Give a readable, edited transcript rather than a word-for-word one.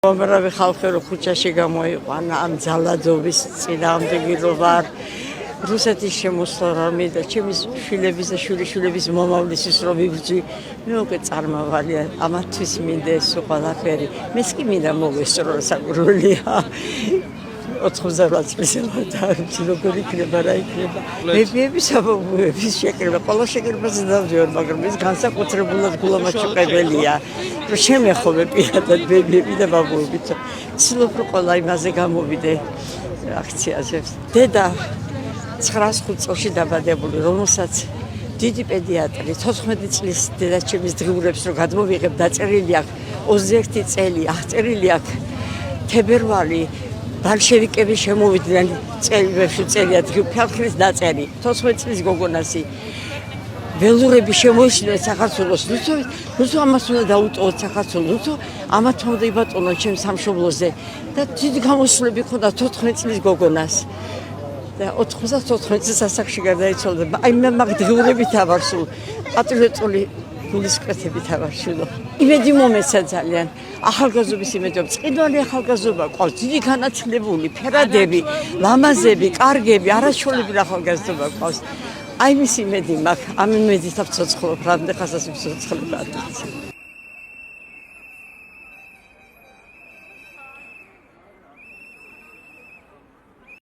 უამრავი ხალხი რო ქუჩაში გამოიყვანა ამ ძალადობის წინააღმდეგი რო ვარ რუსეთის შემოსვლა რამე და ჩემი შვილების და შვილიშვილების მომავლის ის რომ ვიბრძვი მე უკვე წარმავალია ამათთვის მინდა ეს ყველაფერი მეც კი მინდა მოვესწრო საკურველია 98 წლის და როგორ იქნება რა იქნება მეფეების აბუბების შეკრება ყველა შეკრებას დავდივარ მაგრამ ეს განსაკუთრებულად გულამაჩუყებელია რომ შემეხობე პირადად მეფეები და ბაბუები ცდილობ რომ ყველა იმაზე გამოვიდე აქციაზე დედა 95 წელში დაბადებული, რომელსაც დიდი პედიატრი 14 წლის დედაჩემის დღიურებს რო გადმოვიღებ დაწერილი აქვს 21 წელი, აღწერილი აქვს თებერვალი ბოლშევიკები შემოვიდნენ წელია ფეხლის დაწერი 14 წლის გოგონასი ველურები შემოიშლნენ საქართველოს ნუ ამას უნდა დაუტოვოთ საქართველოს ნუ ამათ უნდა იბატონოთ ჩემ სამშობლოზე და დიდი გამოსვლები ქონდა 14 წლის გოგონას და 94 წელს ასაკში გარდაიცვალა. აი მე მაგ დღიურებით ავარსულ პატრიოტული გულისკვეთებით ავარშულო. იმედი მომეცა ძალიან. ახალგაზრდობის იმედი, წყიდვალი ახალგაზრდობა ყავს, დიდი განათლებული, ფერადები, ლამაზები, კარგები, არაჩვეულებრივი ახალგაზრდობა ყავს. აი მის იმედი მაქვს. ამ იმედით ვცოცხლობ, რამდენ ხანს ვცოცხლობ.